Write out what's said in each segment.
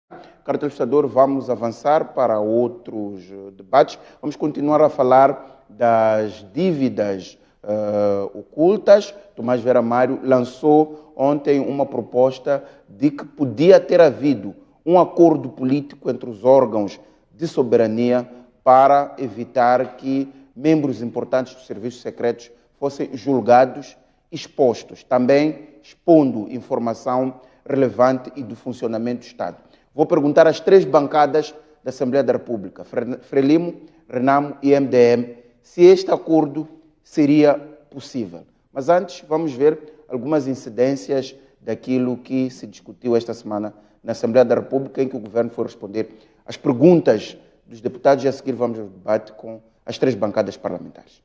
Caro telespectador, vamos avançar para outros debates. Vamos continuar a falar das dívidas ocultas. Tomás Vera Mário lançou ontem uma proposta de que podia ter havido um acordo político entre os órgãos de soberania para evitar que membros importantes dos serviços secretos fossem julgados, expostos, também expondo informação relevante e do funcionamento do Estado. Vou perguntar às três bancadas da Assembleia da República, Frelimo, Renamo e MDM, se este acordo seria possível. Mas antes, vamos ver algumas incidências daquilo que se discutiu esta semana na Assembleia da República, em que o Governo foi responder às perguntas dos deputados e a seguir vamos ao debate com as três bancadas parlamentares.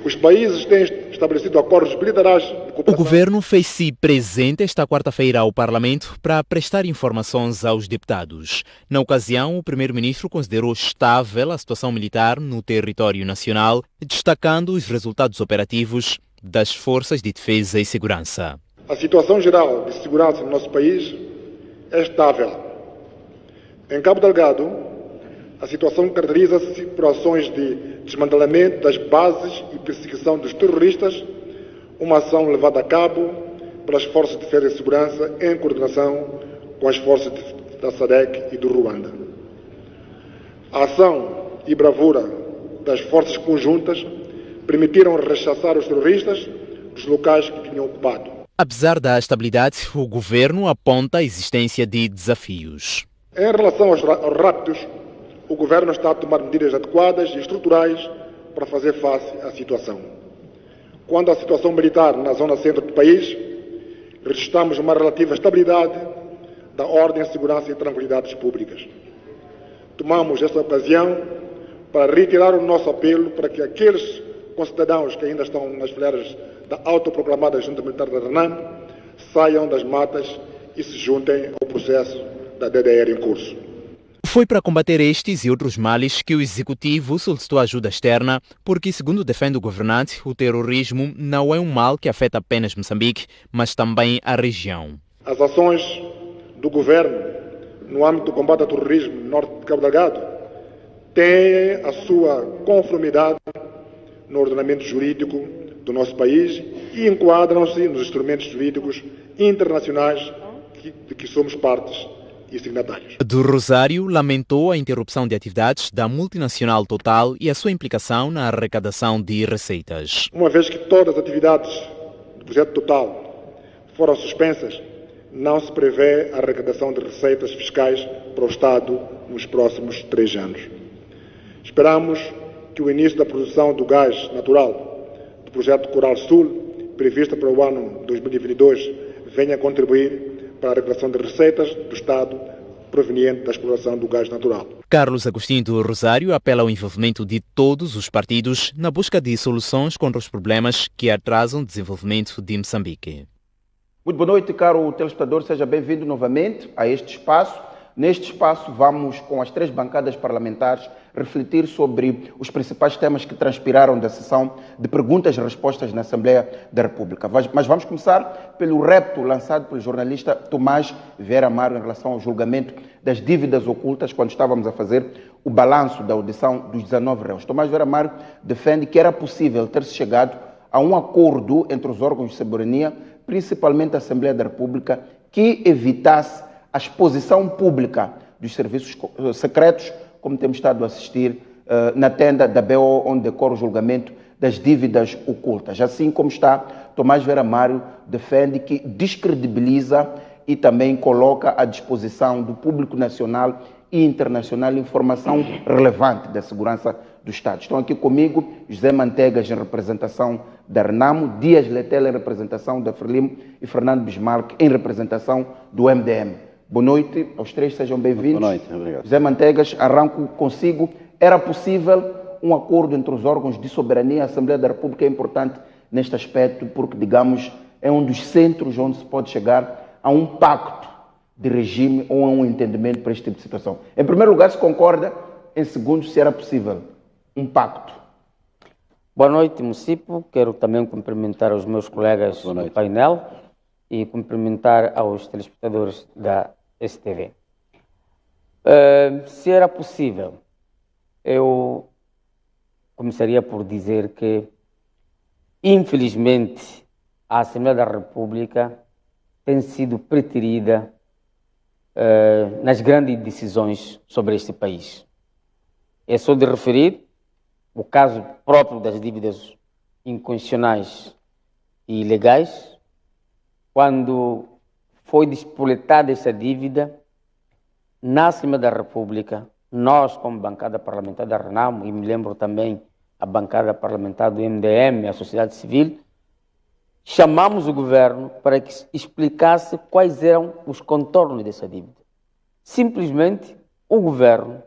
Os países têm estabelecido acordos bilaterais de cooperação. O governo fez-se presente esta quarta-feira ao Parlamento para prestar informações aos deputados. Na ocasião, o primeiro-ministro considerou estável a situação militar no território nacional, destacando os resultados operativos das forças de defesa e segurança. A situação geral de segurança no nosso país é estável. Em Cabo Delgado, a situação caracteriza-se por ações de desmantelamento das bases e perseguição dos terroristas, uma ação levada a cabo pelas forças de defesa e segurança em coordenação com as forças da SADC e do Ruanda. A ação e bravura das forças conjuntas permitiram rechaçar os terroristas dos locais que tinham ocupado. Apesar da estabilidade, o governo aponta a existência de desafios. Em relação aos raptos, o Governo está a tomar medidas adequadas e estruturais para fazer face à situação. Quanto à situação militar na zona centro do país, registramos uma relativa estabilidade da ordem, segurança e tranquilidades públicas. Tomamos esta ocasião para reiterar o nosso apelo para que aqueles concidadãos que ainda estão nas fileiras da autoproclamada Junta Militar da RENAM saiam das matas e se juntem ao processo da DDR em curso. Foi para combater estes e outros males que o Executivo solicitou ajuda externa, porque, segundo defende o governante, o terrorismo não é um mal que afeta apenas Moçambique, mas também a região. As ações do Governo no âmbito do combate ao terrorismo no norte de Cabo Delgado têm a sua conformidade no ordenamento jurídico do nosso país e enquadram-se nos instrumentos jurídicos internacionais de que somos partes e signatários. Do Rosário lamentou a interrupção de atividades da multinacional Total e a sua implicação na arrecadação de receitas. Uma vez que todas as atividades do projeto Total foram suspensas, não se prevê a arrecadação de receitas fiscais para o Estado nos próximos 3 anos. Esperamos que o início da produção do gás natural do projeto Coral Sul, previsto para o ano 2022, venha contribuir para a arrecadação de receitas do Estado proveniente da exploração do gás natural. Carlos Agostinho do Rosário apela ao envolvimento de todos os partidos na busca de soluções contra os problemas que atrasam o desenvolvimento de Moçambique. Muito boa noite, caro telespectador. Seja bem-vindo novamente a este espaço. Neste espaço, vamos, com as três bancadas parlamentares, refletir sobre os principais temas que transpiraram da sessão de perguntas e respostas na Assembleia da República. Mas vamos começar pelo repto lançado pelo jornalista Tomás Vera Mário em relação ao julgamento das dívidas ocultas, quando estávamos a fazer o balanço da audição dos 19 réus. Tomás Vera Mário defende que era possível ter-se chegado a um acordo entre os órgãos de soberania, principalmente a Assembleia da República, que evitasse a exposição pública dos serviços secretos, como temos estado a assistir na tenda da BO, onde decorre o julgamento das dívidas ocultas. Assim como está, Tomás Vera Mário defende que descredibiliza e também coloca à disposição do público nacional e internacional informação relevante da segurança do Estado. Estão aqui comigo José Mantegas, em representação da Renamo, Dias Letela, em representação da Frelimo, e Fernando Bismarck, em representação do MDM. Boa noite aos três, sejam bem-vindos. Boa noite, obrigado. José Mantegas, arranco consigo. Era possível um acordo entre os órgãos de soberania? A Assembleia da República é importante neste aspecto porque, digamos, é um dos centros onde se pode chegar a um pacto de regime ou a um entendimento para este tipo de situação. Em primeiro lugar, se concorda, em segundo, se era possível um pacto. Boa noite, Mucipo. Quero também cumprimentar os meus colegas do painel e cumprimentar aos telespectadores da STV. Se era possível, eu começaria por dizer que, infelizmente, a Assembleia da República tem sido preterida nas grandes decisões sobre este país. É só de referir o caso próprio das dívidas inconstitucionais e ilegais, quando foi despoletada essa dívida, na Assembleia da República, nós, como bancada parlamentar da RENAMO, e me lembro também a bancada parlamentar do MDM, a sociedade civil, chamamos o governo para que explicasse quais eram os contornos dessa dívida. Simplesmente, o governo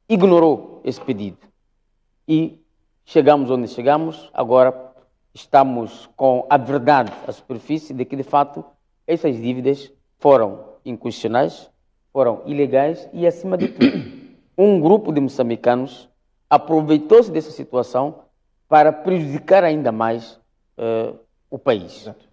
ignorou esse pedido. E chegamos onde chegamos, agora estamos com a verdade à superfície de que, de fato, essas dívidas foram inconstitucionais, foram ilegais e, acima de tudo, um grupo de moçambicanos aproveitou-se dessa situação para prejudicar ainda mais o país. Exato.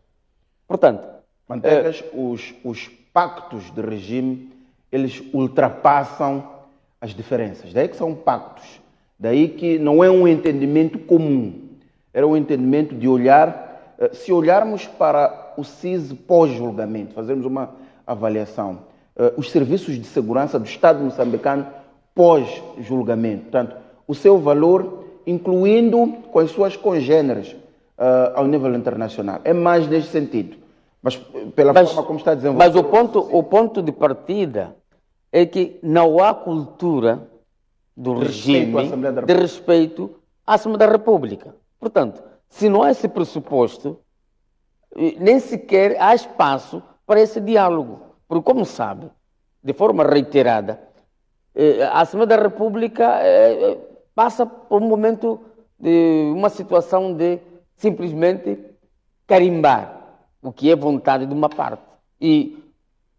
Portanto, Mantegas, os pactos de regime, eles ultrapassam as diferenças. Daí que são pactos. Daí que não é um entendimento comum. Era um entendimento de olhar, se olharmos para o CIS pós-julgamento, fazermos uma avaliação, os serviços de segurança do Estado moçambicano pós-julgamento, portanto, o seu valor, incluindo com as suas congêneres ao nível internacional. É mais neste sentido. Mas pela forma como está desenvolvendo. Mas o ponto de partida é que não há cultura do regime de respeito à Assembleia da República. Portanto, se não há esse pressuposto, nem sequer há espaço para esse diálogo. Porque, como sabe, de forma reiterada, a Assembleia da República passa por um momento de uma situação de simplesmente carimbar o que é vontade de uma parte. E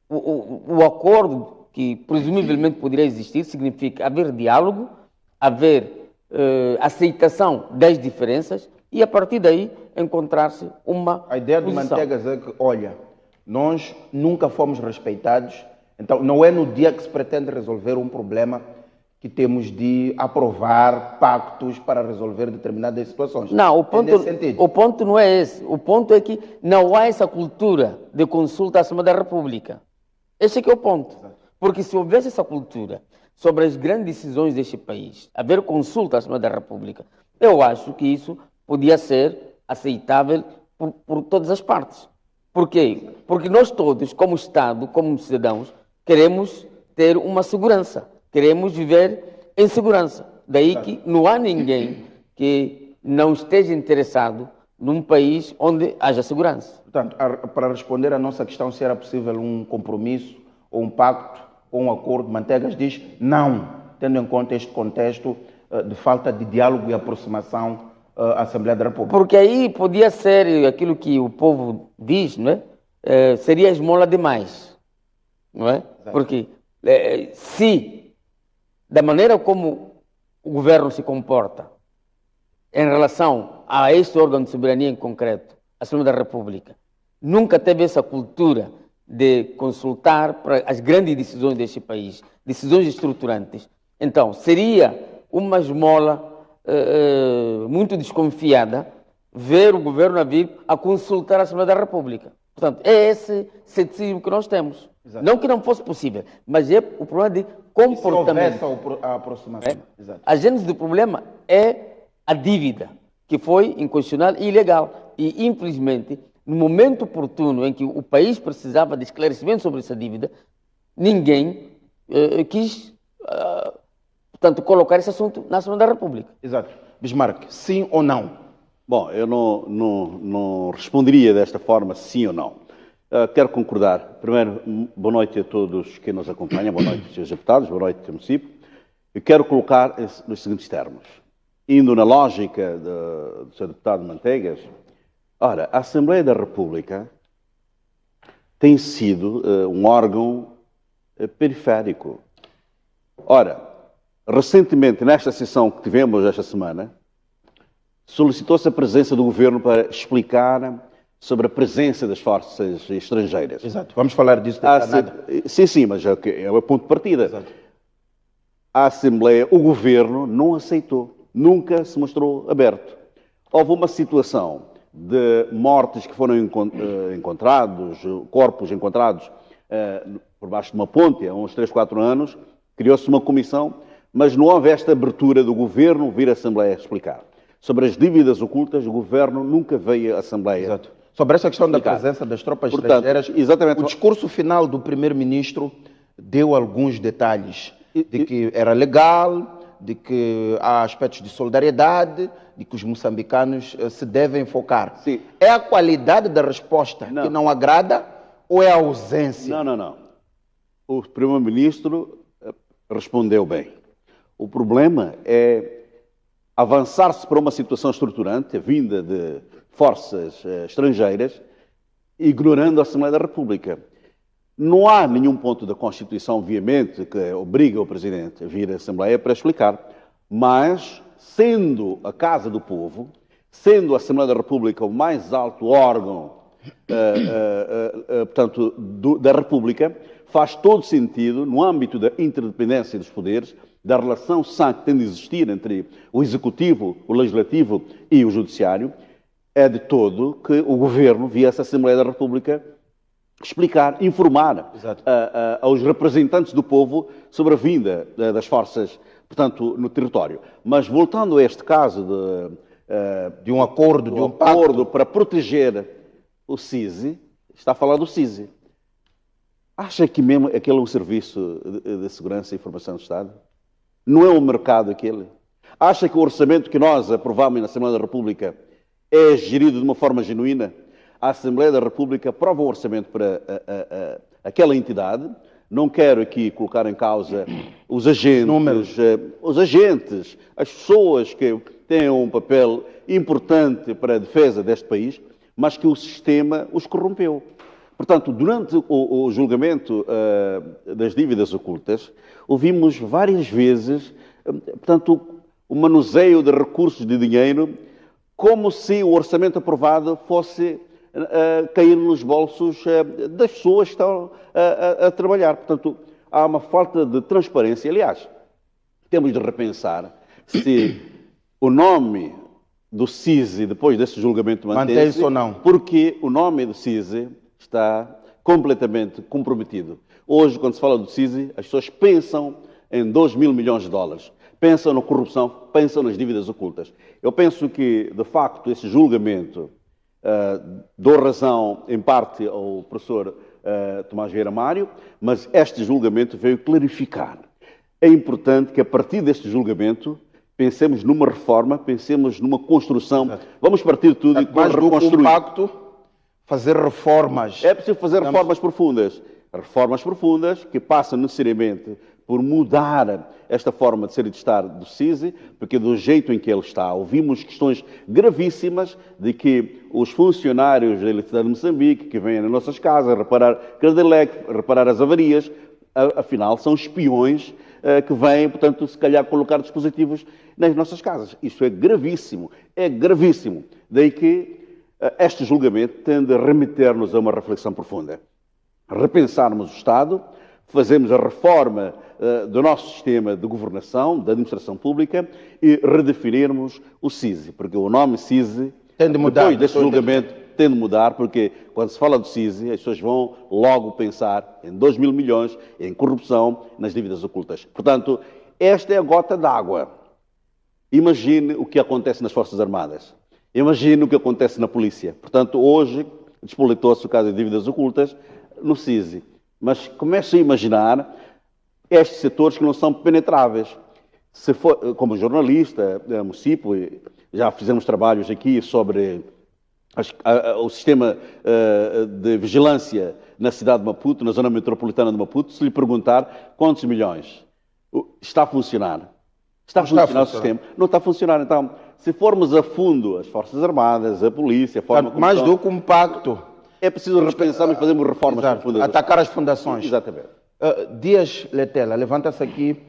o acordo que presumivelmente poderia existir significa haver diálogo, haver aceitação das diferenças e, a partir daí, encontrar-se uma A ideia de Mantegas é que, olha, nós nunca fomos respeitados, então não é no dia que se pretende resolver um problema que temos de aprovar pactos para resolver determinadas situações. Não, o ponto não é esse. O ponto é que não há essa cultura de consulta à Assembleia da República. Esse é que é o ponto. Porque se houvesse essa cultura sobre as grandes decisões deste país, haver consulta à Assembleia da República, eu acho que isso podia ser aceitável por todas as partes. Por quê? Porque nós todos, como Estado, como cidadãos, queremos ter uma segurança. Queremos viver em segurança. Daí que não há ninguém que não esteja interessado num país onde haja segurança. Portanto, para responder à nossa questão se era possível um compromisso, ou um pacto, ou um acordo, Mantegas diz não, tendo em conta este contexto de falta de diálogo e aproximação à Assembleia da República. Porque aí podia ser aquilo que o povo diz, não é? Seria esmola demais. Não é? Exato. Porque se da maneira como o governo se comporta em relação a este órgão de soberania em concreto, a Assembleia da República, nunca teve essa cultura de consultar para as grandes decisões deste país, decisões estruturantes. Então, seria uma esmola muito desconfiada ver o governo a vir a consultar a Assembleia da República. Portanto, é esse ceticismo que nós temos. Exato. Não que não fosse possível, mas é o problema de comportamento. Se houvesse a aproximação. Exato. A gênese do problema é a dívida, que foi inconstitucional e ilegal. E, infelizmente, no momento oportuno em que o país precisava de esclarecimento sobre essa dívida, ninguém quis, portanto, colocar esse assunto na Assembleia da República. Exato. Bismarck, sim ou não? Bom, eu não responderia desta forma, sim ou não. Quero concordar. Primeiro, boa noite a todos que nos acompanham, boa noite, senhores deputados, boa noite, município. Eu quero colocar nos seguintes termos. Indo na lógica do Sr. Deputado Mantegas, ora, a Assembleia da República tem sido um órgão periférico. Ora, recentemente, nesta sessão que tivemos esta semana, solicitou-se a presença do Governo para explicar sobre a presença das forças estrangeiras. Exato, vamos falar disso. Sim, mas é o ponto de partida. Exato. A Assembleia, o Governo, não aceitou, nunca se mostrou aberto. Houve uma situação de mortes que foram encontrados, corpos encontrados por baixo de uma ponte há uns 3, 4 anos, criou-se uma comissão, mas não houve esta abertura do Governo vir à Assembleia explicar. Sobre as dívidas ocultas, o Governo nunca veio à Assembleia. Exato. Sobre essa questão da presença das tropas estrangeiras, exatamente. O discurso final do primeiro-ministro deu alguns detalhes de que era legal, de que há aspectos de solidariedade, de que os moçambicanos se devem focar. Sim. É a qualidade da resposta que não agrada ou é a ausência? Não. O primeiro-ministro respondeu bem. O problema é avançar-se para uma situação estruturante, vinda de forças estrangeiras, ignorando a Assembleia da República. Não há nenhum ponto da Constituição, obviamente, que obriga o Presidente a vir à Assembleia para explicar, mas, sendo a Casa do Povo, sendo a Assembleia da República o mais alto órgão, portanto, da República, faz todo sentido, no âmbito da interdependência dos poderes, da relação sã que tem de existir entre o Executivo, o Legislativo e o Judiciário, é de todo que o Governo viesse à Assembleia da República explicar, informar aos representantes do povo sobre a vinda das forças, portanto, no território. Mas voltando a este caso de um acordo, de um acordo para proteger o CISI, está a falar do CISI. Acha que mesmo aquele é um serviço de segurança e informação do Estado? Não é um mercado aquele? Acha que o orçamento que nós aprovamos na Assembleia da República é gerido de uma forma genuína? A Assembleia da República aprova um orçamento para aquela entidade. Não quero aqui colocar em causa os agentes, as pessoas que têm um papel importante para a defesa deste país, mas que o sistema os corrompeu. Portanto, durante o julgamento das dívidas ocultas, ouvimos várias vezes, portanto, o manuseio de recursos de dinheiro, como se o orçamento aprovado fosse cair nos bolsos das pessoas que estão a trabalhar. Portanto, há uma falta de transparência. Aliás, temos de repensar se o nome do CISI, depois desse julgamento, mantém-se ou não. Porque o nome do CISI está completamente comprometido. Hoje, quando se fala do CISI, as pessoas pensam em 2 mil milhões de dólares. Pensam na corrupção, pensam nas dívidas ocultas. Eu penso que, de facto, esse julgamento dou razão, em parte, ao professor Tomás Vieira Mário, mas este julgamento veio clarificar. É importante que, a partir deste julgamento, pensemos numa reforma, pensemos numa construção. Vamos partir de tudo e mais reconstruir. Pacto, fazer reformas. É preciso fazer reformas profundas. Reformas profundas que passam necessariamente por mudar esta forma de ser e de estar do CISI, porque do jeito em que ele está, ouvimos questões gravíssimas de que os funcionários da Eletricidade de Moçambique, que vêm nas nossas casas reparar Credelec, reparar as avarias, afinal são espiões que vêm, portanto, se calhar colocar dispositivos nas nossas casas. Isto é gravíssimo, é gravíssimo. Daí que este julgamento tende a remeter-nos a uma reflexão profunda. Repensarmos o Estado, fazemos a reforma do nosso sistema de governação, da administração pública e redefinirmos o CISI, porque o nome CISI, tem de mudar, depois deste julgamento, tem de mudar, porque quando se fala do CISI, as pessoas vão logo pensar em 2 mil milhões, em corrupção, nas dívidas ocultas. Portanto, esta é a gota d'água. Imagine o que acontece nas Forças Armadas. Imagine o que acontece na polícia. Portanto, hoje, despolitou-se o caso de dívidas ocultas no CISI. Mas comece a imaginar estes setores que não são penetráveis. Se for, como jornalista, município, já fizemos trabalhos aqui sobre o sistema de vigilância na cidade de Maputo, na zona metropolitana de Maputo. Se lhe perguntar quantos milhões, está a funcionar. Está a funcionar o sistema? Não está a funcionar. Então, se formos a fundo as Forças Armadas, a polícia, a forma como mais do que um pacto. É preciso repensar e fazermos reformas profundas. Atacar as fundações. Exatamente. Dias Letela, levanta-se aqui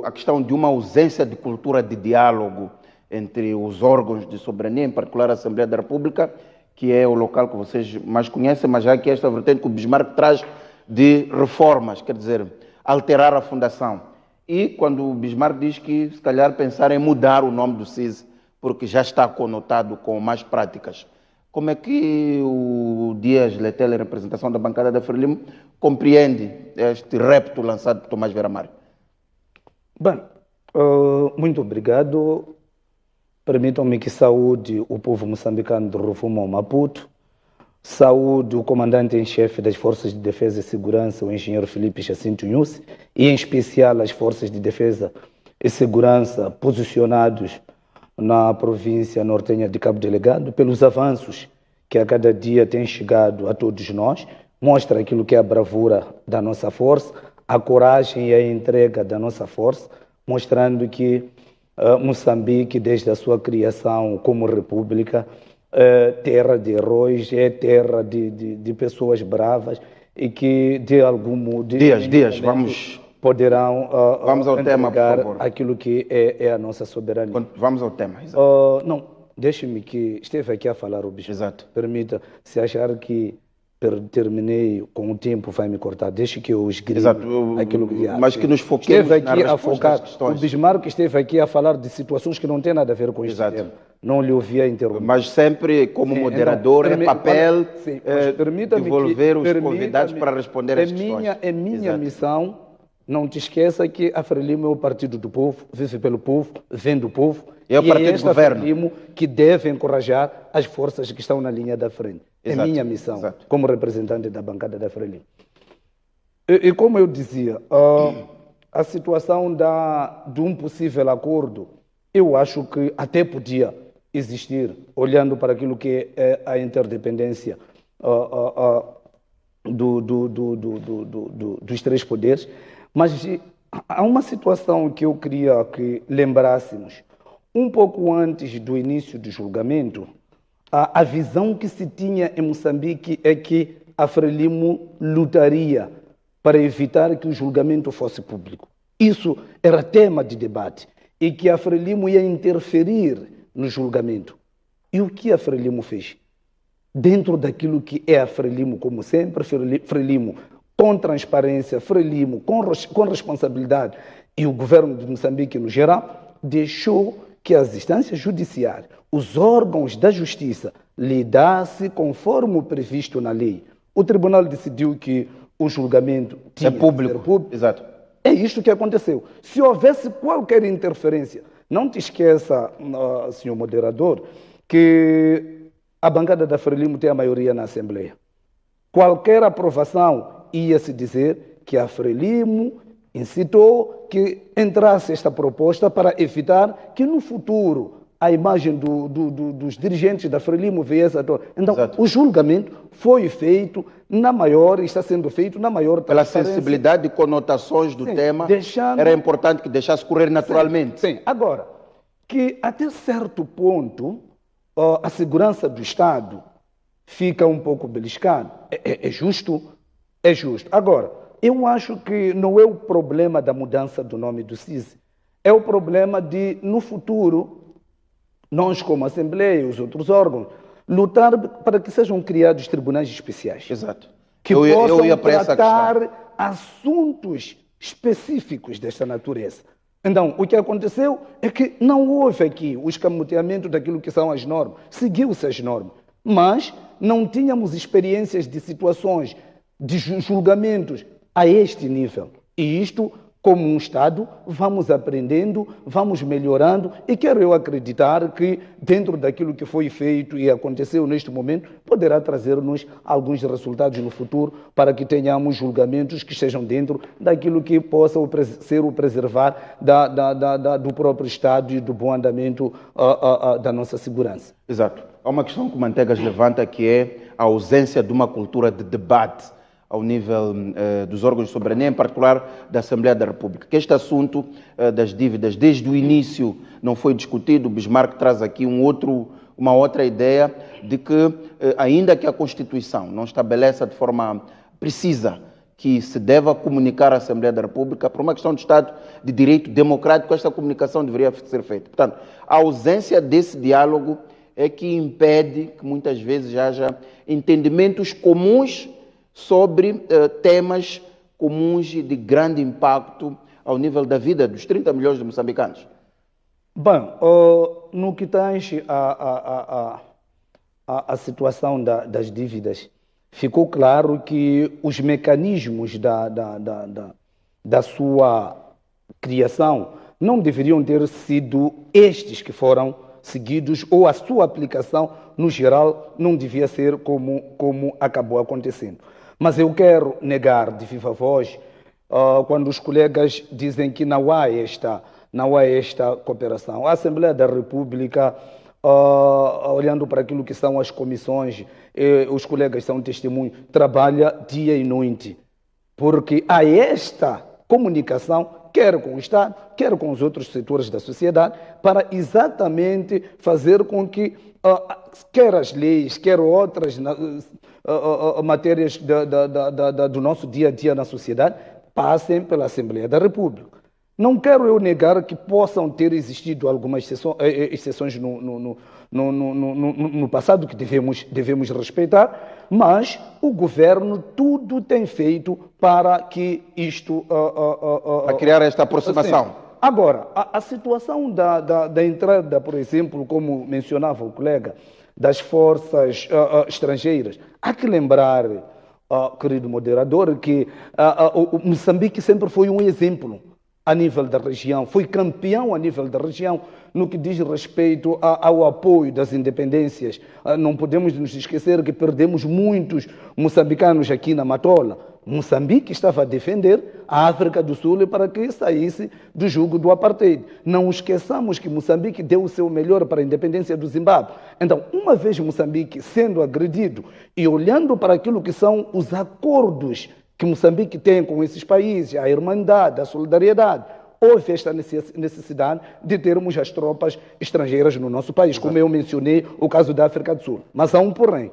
a questão de uma ausência de cultura de diálogo entre os órgãos de soberania, em particular a Assembleia da República, que é o local que vocês mais conhecem, mas já que esta vertente que o Bismarck traz de reformas, quer dizer, alterar a fundação. E quando o Bismarck diz que, se calhar, pensar em mudar o nome do CIS, porque já está conotado com mais práticas. Como é que o Dias Letel, em representação da bancada da Frelimo, compreende este repto lançado por Tomás Vera Mário? Bem, muito obrigado. Permitam-me que saúde o povo moçambicano do Rufumo ao Maputo, saúde o comandante em chefe das Forças de Defesa e Segurança, o engenheiro Felipe Jacinto Nhusi, e em especial as Forças de Defesa e Segurança posicionados na província nortenha de Cabo Delgado, pelos avanços que a cada dia têm chegado a todos nós, mostra aquilo que é a bravura da nossa força, a coragem e a entrega da nossa força, mostrando que Moçambique, desde a sua criação como república, terra de heróis, é terra de pessoas bravas e que de algum modo vamos ao tema, por favor. Aquilo que é a nossa soberania. Vamos ao tema. Não, deixe-me que esteve aqui a falar o bicho. Exato. Permita, se achar que terminei com o tempo, vai me cortar. Deixe que eu esgrime aquilo que mas que nos foquemos esteve aqui a focar. O Bismarck esteve aqui a falar de situações que não têm nada a ver com este tema. Não lhe ouvia interromper. Mas sempre como moderador, é papel devolver os convidados para responder às questões. É minha missão. Não te esqueça que a Frelimo é o partido do povo, vive pelo povo, vem do povo. É o partido do governo. Frelimo que deve encorajar as forças que estão na linha da frente. É minha missão, como representante da bancada da Frelimo. E como eu dizia, a situação de um possível acordo, eu acho que até podia existir, olhando para aquilo que é a interdependência dos três poderes. Mas há uma situação que eu queria que lembrássemos. Um pouco antes do início do julgamento, a visão que se tinha em Moçambique é que a Frelimo lutaria para evitar que o julgamento fosse público. Isso era tema de debate e que a Frelimo ia interferir no julgamento. E o que a Frelimo fez? Dentro daquilo que é a Frelimo, como sempre, Frelimo com transparência, Frelimo com responsabilidade e o governo de Moçambique no geral, deixou que as instâncias judiciárias, os órgãos da justiça, lidassem conforme o previsto na lei. O tribunal decidiu que o julgamento tinha público. Que ser público. Exato. É isto que aconteceu. Se houvesse qualquer interferência, não te esqueça, senhor moderador, que a bancada da Frelimo tem a maioria na Assembleia. Qualquer aprovação ia-se dizer que a Frelimo incitou que entrasse esta proposta para evitar que no futuro a imagem dos dirigentes da Frelimo viesse a toda. Então, o julgamento foi feito na maior, está sendo feito na maior pela sensibilidade e conotações do tema, era importante que deixasse correr naturalmente. Sim. Agora, que até certo ponto a segurança do Estado fica um pouco beliscada. É justo? É justo. Agora, eu acho que não é o problema da mudança do nome do CIS. É o problema de, no futuro, nós como Assembleia e os outros órgãos, lutar para que sejam criados tribunais especiais. Exato. Que possam tratar assuntos específicos desta natureza. Então, o que aconteceu é que não houve aqui o escamoteamento daquilo que são as normas. Seguiu-se as normas. Mas não tínhamos experiências de situações de julgamentos a este nível. E isto, como um Estado, vamos aprendendo, vamos melhorando e quero eu acreditar que dentro daquilo que foi feito e aconteceu neste momento, poderá trazer-nos alguns resultados no futuro para que tenhamos julgamentos que estejam dentro daquilo que possa ser o preservar do próprio Estado e do bom andamento da nossa segurança. Exato. Há uma questão que o Mantegas levanta, que é a ausência de uma cultura de debate ao nível dos órgãos de soberania, em particular da Assembleia da República. Que este assunto das dívidas, desde o início, não foi discutido. O Bismarck traz aqui uma outra ideia de que, ainda que a Constituição não estabeleça de forma precisa que se deva comunicar à Assembleia da República, por uma questão de Estado de Direito Democrático, esta comunicação deveria ser feita. Portanto, a ausência desse diálogo é que impede que muitas vezes haja entendimentos comuns sobre temas comuns de grande impacto ao nível da vida dos 30 milhões de moçambicanos? Bem, no que tange a situação das dívidas, ficou claro que os mecanismos da sua criação não deveriam ter sido estes que foram seguidos, ou a sua aplicação, no geral, não devia ser como acabou acontecendo. Mas eu quero negar de viva voz quando os colegas dizem que não há esta cooperação. A Assembleia da República, olhando para aquilo que são as comissões, os colegas são testemunhos, trabalha dia e noite, porque há esta comunicação, quer com o Estado, quer com os outros setores da sociedade, para exatamente fazer com que, quer as leis, quer outras matérias do nosso dia a dia na sociedade, passem pela Assembleia da República. Não quero eu negar que possam ter existido algumas exceções no passado que devemos respeitar, mas o governo tudo tem feito para que isto... para criar esta aproximação. Assim. Agora, a situação da entrada, por exemplo, como mencionava o colega, das forças estrangeiras, há que lembrar, querido moderador, que o Moçambique sempre foi um exemplo a nível da região, foi campeão a nível da região no que diz respeito ao apoio das independências. Não podemos nos esquecer que perdemos muitos moçambicanos aqui na Matola. Moçambique estava a defender a África do Sul para que saísse do jugo do apartheid. Não esqueçamos que Moçambique deu o seu melhor para a independência do Zimbábue. Então, uma vez Moçambique sendo agredido e olhando para aquilo que são os acordos que Moçambique tem com esses países, a irmandade, a solidariedade, houve esta necessidade de termos as tropas estrangeiras no nosso país, como eu mencionei o caso da África do Sul. Mas há um porém.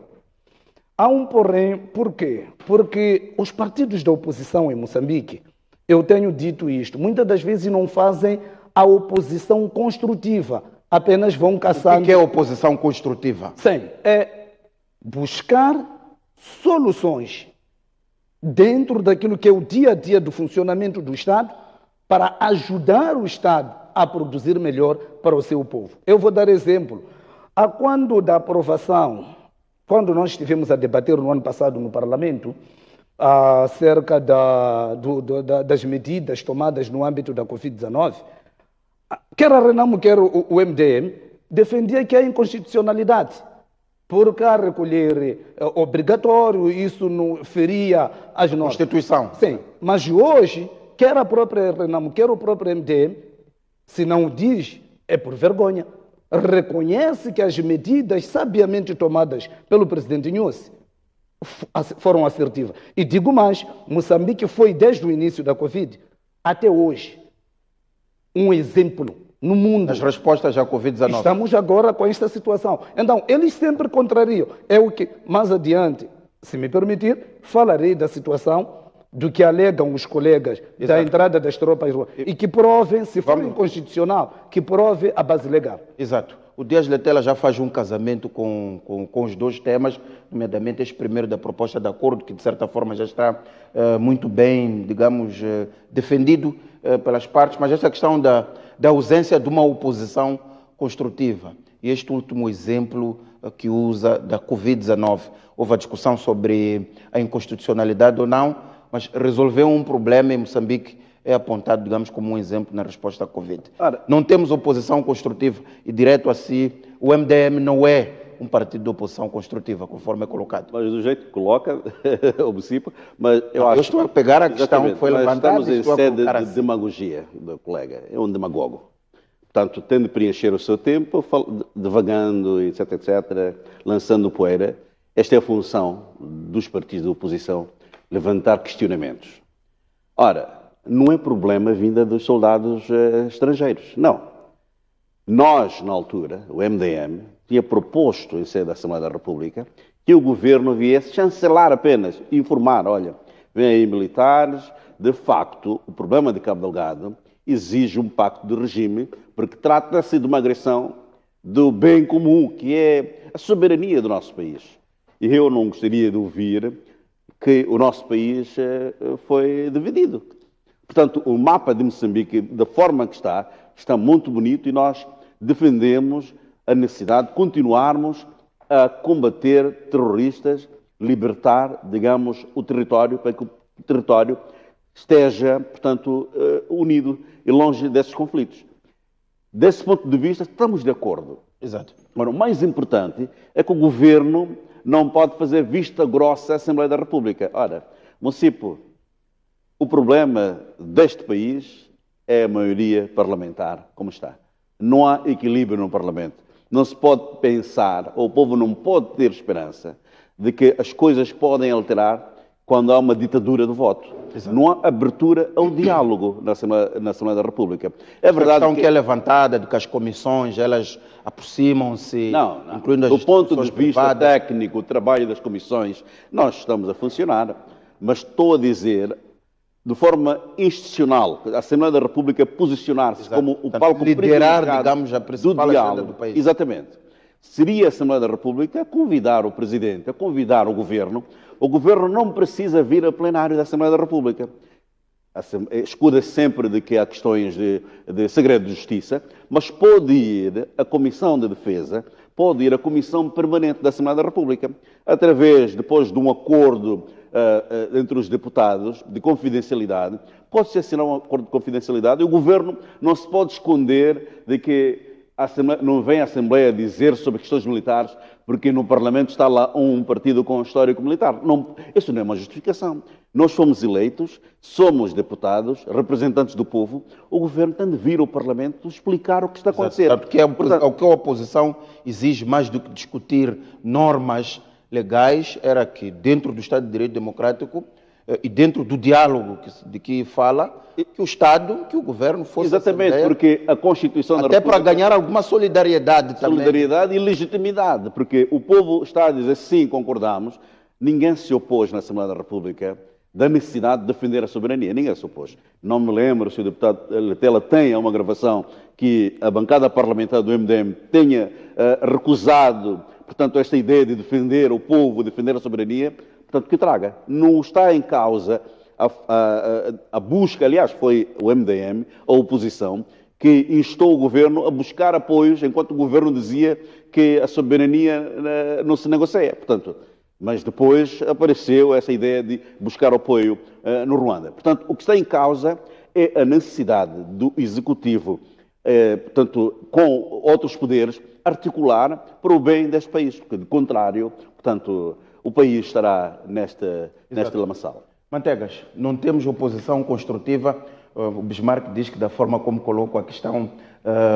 Há um porém, por quê? Porque os partidos da oposição em Moçambique, eu tenho dito isto, muitas das vezes não fazem a oposição construtiva, apenas vão caçar... O que é oposição construtiva? Sim, é buscar soluções dentro daquilo que é o dia a dia do funcionamento do Estado, para ajudar o Estado a produzir melhor para o seu povo. Eu vou dar exemplo. Quando da aprovação, quando nós estivemos a debater no ano passado no Parlamento, acerca das medidas tomadas no âmbito da Covid-19, quer a Renamo, quer o MDM, defendia que há inconstitucionalidade. Porque a recolher obrigatório, isso não feria as normas. Constituição. Sim, mas hoje, quer a própria Renamo, quer o próprio MDM, se não diz, é por vergonha. Reconhece que as medidas sabiamente tomadas pelo presidente Nyusi foram assertivas. E digo mais, Moçambique foi desde o início da Covid até hoje um exemplo no mundo. As respostas à Covid-19. Estamos agora com esta situação. Então, eles sempre contrariam. É o que, mais adiante, se me permitir, falarei da situação do que alegam os colegas da entrada das tropas e que provem, se for inconstitucional, que prove a base legal. Exato. O Dias Letela já faz um casamento com os dois temas, nomeadamente este primeiro da proposta de acordo, que de certa forma já está muito bem, digamos, defendido pelas partes, mas esta questão da ausência de uma oposição construtiva. E este último exemplo que usa da Covid-19, houve a discussão sobre a inconstitucionalidade ou não, mas resolveu um problema em Moçambique, é apontado, digamos, como um exemplo na resposta à Covid. Não temos oposição construtiva e, direto a si, o MDM não é um partido de oposição construtiva, conforme é colocado. Mas do jeito que coloca, observa, mas eu acho... Eu estou a pegar a questão que foi levantada. Estamos em sede de demagogia do colega, é um demagogo. Portanto, tem de preencher o seu tempo, devagando, etc., etc., lançando poeira. Esta é a função dos partidos de oposição, levantar questionamentos. Ora, não é problema vinda dos soldados estrangeiros, não. Nós, na altura, o MDM, tinha proposto, em sede da Assembleia da República, que o governo viesse chancelar apenas, informar, olha, vêm aí militares, de facto, o problema de Cabo Delgado exige um pacto de regime, porque trata-se de uma agressão do bem comum, que é a soberania do nosso país. E eu não gostaria de ouvir que o nosso país foi dividido. Portanto, o mapa de Moçambique, da forma que está muito bonito e nós defendemos a necessidade de continuarmos a combater terroristas, libertar, digamos, o território, para que o território esteja, portanto, unido e longe desses conflitos. Desse ponto de vista, estamos de acordo. Exato. Agora, o mais importante é que o governo não pode fazer vista grossa à Assembleia da República. Ora, Moncipo, o problema deste país é a maioria parlamentar, como está. Não há equilíbrio no Parlamento. Não se pode pensar, ou o povo não pode ter esperança, de que as coisas podem alterar quando há uma ditadura do voto. Exato. Não há abertura ao diálogo na Assembleia da República. É verdade a questão que é levantada de que as comissões, elas aproximam-se, incluindo as do ponto de vista privadas. técnico, o trabalho das comissões, nós estamos a funcionar, mas estou a dizer, de forma institucional, a Assembleia da República posicionar-se como o palco liderar, digamos, a principal agenda do país. Exatamente. Seria a Assembleia da República a convidar o Presidente, a convidar o Governo. O Governo não precisa vir a plenário da Assembleia da República. Escuda-se sempre de que há questões de segredo de justiça, mas pode ir à Comissão de Defesa, pode ir à Comissão Permanente da Assembleia da República, através, depois de um acordo entre os deputados de confidencialidade, pode-se assinar um acordo de confidencialidade e o Governo não se pode esconder de que não vem a Assembleia dizer sobre questões militares porque no Parlamento está lá um partido com histórico militar. Não, isso não é uma justificação. Nós fomos eleitos, somos deputados, representantes do povo, o Governo tem de vir ao Parlamento explicar o que está a acontecer. Porque o que a oposição exige mais do que discutir normas legais era que dentro do Estado de Direito Democrático e dentro do diálogo de que fala, que o Estado, que o Governo fosse exatamente, porque a Constituição da República... Até para ganhar alguma solidariedade também. Solidariedade e legitimidade, porque o povo está a dizer, sim, concordamos, ninguém se opôs na Assembleia da República da necessidade de defender a soberania, ninguém se opôs. Não me lembro se o deputado Letela tem uma gravação que a bancada parlamentar do MDM tenha recusado, portanto, esta ideia de defender o povo, defender a soberania, portanto, que traga. Não está em causa a busca, aliás, foi o MDM, a oposição, que instou o governo a buscar apoios, enquanto o governo dizia que a soberania não se negocia. Portanto, mas depois apareceu essa ideia de buscar apoio no Ruanda. Portanto, o que está em causa é a necessidade do Executivo, portanto, com outros poderes, articular para o bem deste país, porque, de contrário, portanto, o país estará nesta lamaçal. Mantegas, não temos oposição construtiva. O Bismarck diz que da forma como coloco a questão,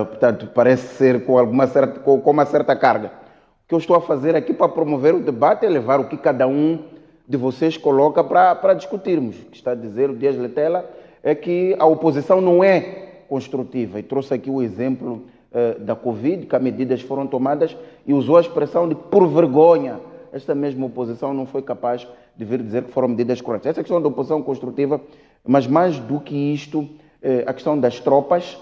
portanto, parece ser com uma certa carga. O que eu estou a fazer aqui para promover o debate é levar o que cada um de vocês coloca para discutirmos. O que está a dizer o Dias Letela é que a oposição não é construtiva. E trouxe aqui o exemplo da Covid, que as medidas foram tomadas e usou a expressão de por vergonha. Esta mesma oposição não foi capaz de vir dizer que foram medidas corretas. Essa é a questão da oposição construtiva, mas mais do que isto, a questão das tropas,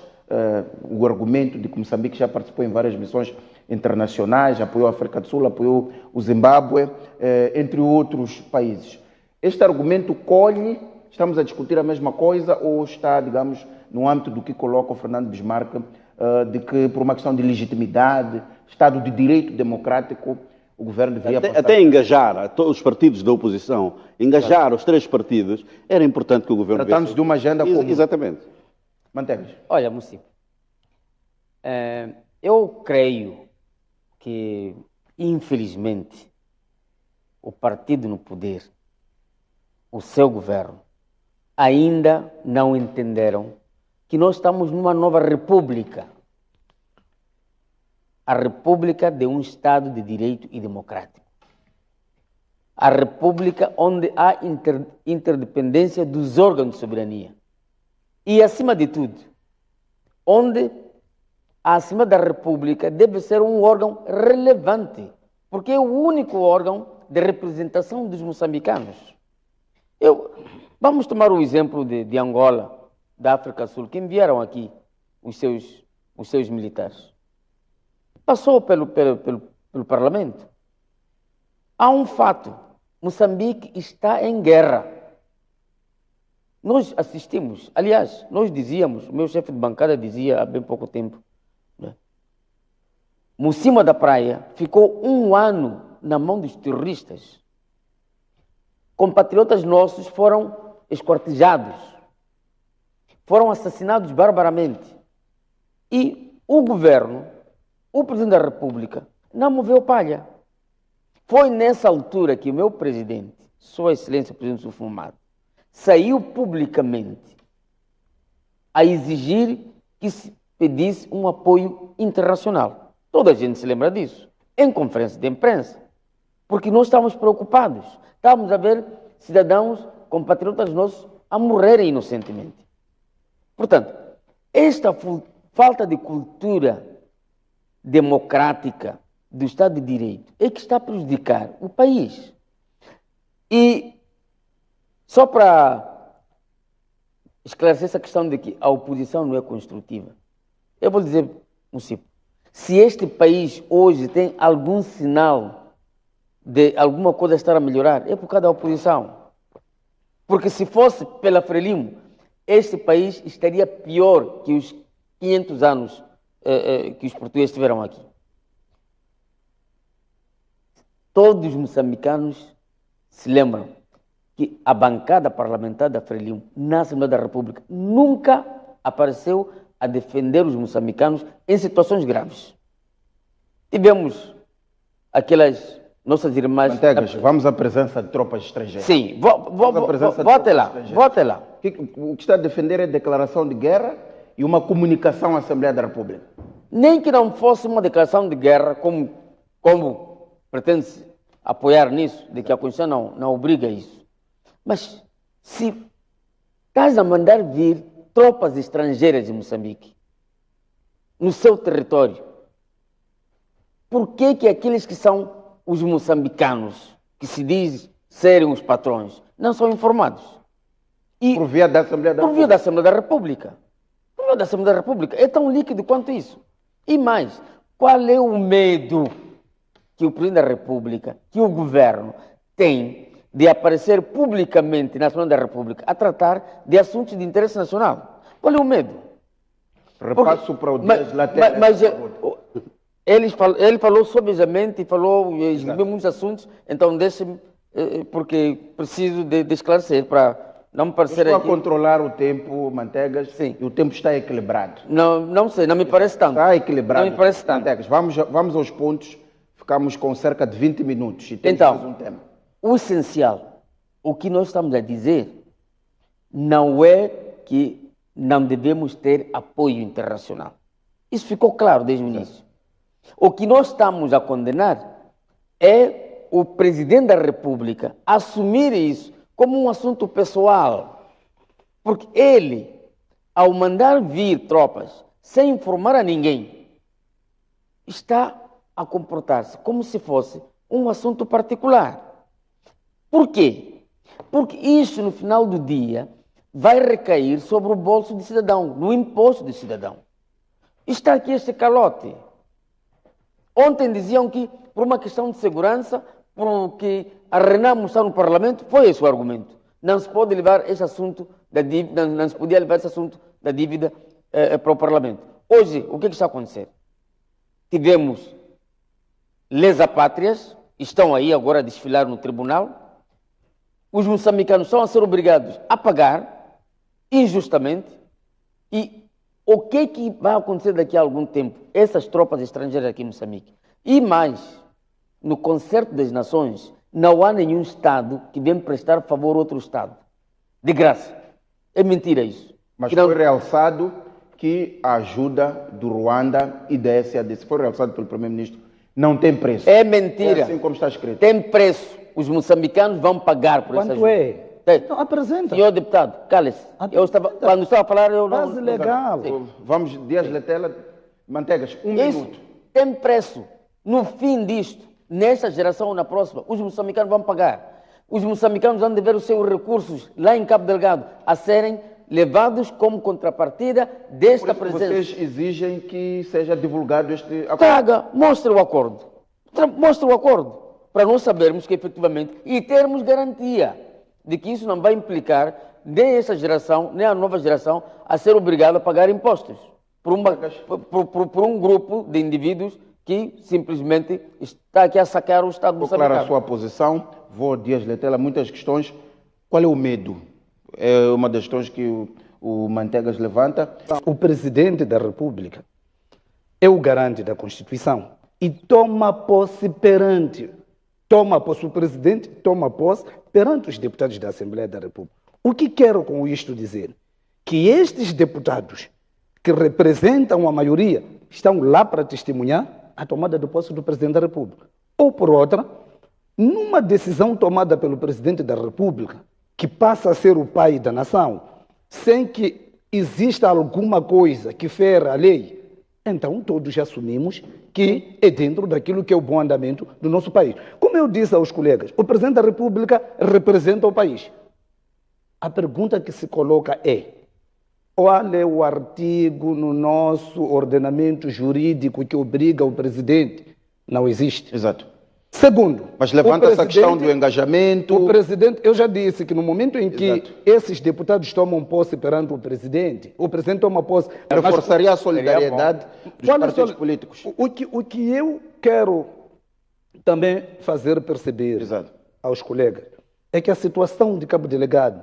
o argumento de que Moçambique já participou em várias missões internacionais, apoiou a África do Sul, apoiou o Zimbábue, entre outros países. Este argumento colhe, estamos a discutir a mesma coisa ou está, digamos, no âmbito do que coloca o Fernando Bismarck, de que por uma questão de legitimidade, Estado de Direito Democrático, o governo deveria passar... Até engajar os partidos da oposição, engajar os três partidos, era importante que o governo... Tratamos de uma agenda comum. Exatamente. Mantegas. Olha, Mocinho, eu creio que, infelizmente, o partido no poder, o seu governo, ainda não entenderam que nós estamos numa nova república. A república de um Estado de direito e democrático. A república onde há interdependência dos órgãos de soberania. E, acima de tudo, onde acima da república deve ser um órgão relevante, porque é o único órgão de representação dos moçambicanos. Vamos tomar o exemplo de Angola, da África do Sul, que enviaram aqui os seus militares. passou pelo Parlamento. Há um fato, Moçambique está em guerra. Nós assistimos, aliás, nós dizíamos, o meu chefe de bancada dizia há bem pouco tempo, né? Mocima da Praia ficou 1 ano na mão dos terroristas. Compatriotas nossos foram esquartejados, foram assassinados barbaramente. E o governo, o presidente da República, não moveu palha. Foi nessa altura que o meu presidente, Sua Excelência o Presidente Sufumado, saiu publicamente a exigir que se pedisse um apoio internacional. Toda a gente se lembra disso, em conferência de imprensa, porque nós estávamos preocupados. Estávamos a ver cidadãos, compatriotas nossos, a morrerem inocentemente. Portanto, esta falta de cultura democrática do Estado de Direito é que está a prejudicar o país. E só para esclarecer essa questão de que a oposição não é construtiva, eu vou dizer, Moncipo, se este país hoje tem algum sinal de alguma coisa estar a melhorar, é por causa da oposição. Porque se fosse pela Frelimo, este país estaria pior que os 500 anos que os portugueses tiveram aqui. Todos os moçambicanos se lembram que a bancada parlamentar da Frelimo na Assembleia da República nunca apareceu a defender os moçambicanos em situações graves. Tivemos aquelas nossas irmãs... Mantegas, vamos à presença de tropas estrangeiras. Sim, vote lá. O que está a defender é a declaração de guerra e uma comunicação à Assembleia da República. Nem que não fosse uma declaração de guerra, como pretende-se apoiar nisso, de que a Constituição não obriga a isso. Mas se estás a mandar vir tropas estrangeiras de Moçambique no seu território, por que aqueles que são os moçambicanos, que se diz serem os patrões, não são informados? Por via da Assembleia da República. Por via da Assembleia da República. Por via da Assembleia da República. É tão líquido quanto isso. E mais, qual é o medo que o Presidente da República, que o Governo tem de aparecer publicamente na Assembleia da República a tratar de assuntos de interesse nacional? Qual é o medo? Repasso para o Dias Latela. Mas ele falou sobejanamente, escreveu muitos assuntos, então deixe-me, porque preciso de esclarecer para não me parecer aqui... Estou a controlar o tempo, Mantegas, sim. E o tempo está equilibrado. Não sei, não me parece tanto. Está equilibrado. Não me parece tanto. Mantegas, vamos aos pontos, ficamos com cerca de 20 minutos e temos então, mais um tema. O essencial, o que nós estamos a dizer, não é que não devemos ter apoio internacional. Isso ficou claro desde o início. O que nós estamos a condenar é o Presidente da República assumir isso como um assunto pessoal. Porque ele, ao mandar vir tropas sem informar a ninguém, está a comportar-se como se fosse um assunto particular. Por quê? Porque isso, no final do dia, vai recair sobre o bolso do cidadão, no imposto do cidadão. Está aqui este calote. Ontem diziam que, por uma questão de segurança, porque a Renamo está no Parlamento, foi esse o argumento. Não se pode levar esse assunto da dívida, não se podia levar esse assunto da dívida para o Parlamento. Hoje, o que está a acontecer? Tivemos lesa-pátrias, estão aí agora a desfilar no tribunal. Os moçambicanos estão a ser obrigados a pagar injustamente. E o que vai acontecer daqui a algum tempo? Essas tropas estrangeiras aqui em Moçambique. E mais, no Concerto das Nações, não há nenhum Estado que venha prestar favor a outro Estado. De graça. É mentira isso. Mas foi realçado que a ajuda do Ruanda e da SADC, foi realçado pelo Primeiro-Ministro, não tem preço. É mentira. É assim como está escrito. Tem preço. Os moçambicanos vão pagar por essa ajuda. Quanto é? Então, apresenta. Senhor deputado, cale-se. Quando estava a falar, eu não... Base legal. Vamos, Dias Latela, Mantegas, minuto. Tem preço. No fim disto, nesta geração ou na próxima, os moçambicanos vão pagar. Os moçambicanos vão dever os seus recursos lá em Cabo Delgado a serem levados como contrapartida desta Por isso presença. vocês exigem que seja divulgado este acordo? Traga, mostre o acordo. Mostre o acordo, para nós sabermos que efetivamente, e termos garantia de que isso não vai implicar nem essa geração, nem a nova geração, a ser obrigada a pagar impostos por um grupo de indivíduos que simplesmente está aqui a saquear o Estado moçambicano. Claro a sua posição. Vou, Dias Letela, muitas questões. Qual é o medo? É uma das questões que o Manteigas levanta. O presidente da República é o garante da Constituição e toma posse perante, o presidente toma posse perante os deputados da Assembleia da República. O que quero com isto dizer? Que estes deputados que representam a maioria estão lá para testemunhar a tomada de posse do presidente da República. Ou por outra, numa decisão tomada pelo presidente da República, que passa a ser o pai da nação, sem que exista alguma coisa que fere a lei, então todos assumimos que é dentro daquilo que é o bom andamento do nosso país. Como eu disse aos colegas, o presidente da República representa o país. A pergunta que se coloca é: qual é o artigo no nosso ordenamento jurídico que obriga o presidente? Não existe. Exato. Segundo, mas levanta essa questão do engajamento. O presidente, eu já disse que no momento em que esses deputados tomam posse perante o presidente toma posse. Reforçaria a solidariedade dos partidos políticos. O que eu quero também fazer perceber aos colegas é que a situação de Cabo Delegado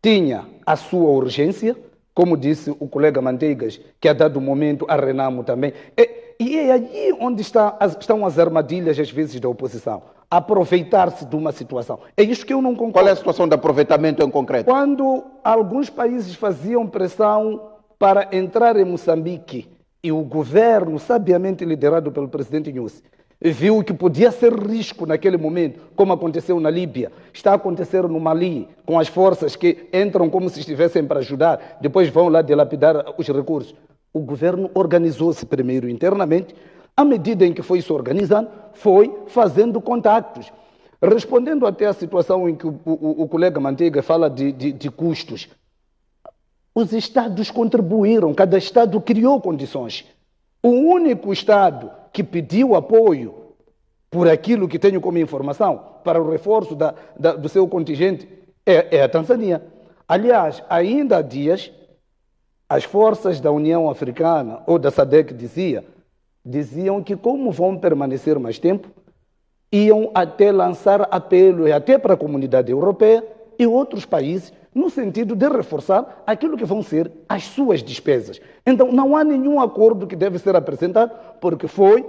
tinha a sua urgência, como disse o colega Manteigas, que a dado momento a Renamo também. E é aí onde estão as armadilhas, às vezes, da oposição. Aproveitar-se de uma situação. É isso que eu não concordo. Qual é a situação de aproveitamento em concreto? Quando alguns países faziam pressão para entrar em Moçambique e o governo, sabiamente liderado pelo presidente Nyusi, viu que podia ser risco naquele momento, como aconteceu na Líbia, está a acontecer no Mali, com as forças que entram como se estivessem para ajudar, depois vão lá dilapidar os recursos. O governo organizou-se primeiro internamente, à medida em que foi se organizando, foi fazendo contactos. Respondendo até à situação em que o colega Manteiga fala de custos, os Estados contribuíram, cada Estado criou condições. O único Estado que pediu apoio, por aquilo que tenho como informação, para o reforço do seu contingente, é a Tanzânia. Aliás, ainda há dias, as forças da União Africana, ou da SADC diziam que como vão permanecer mais tempo, iam até lançar apelo, até para a comunidade europeia e outros países, no sentido de reforçar aquilo que vão ser as suas despesas. Então, não há nenhum acordo que deve ser apresentado, porque foi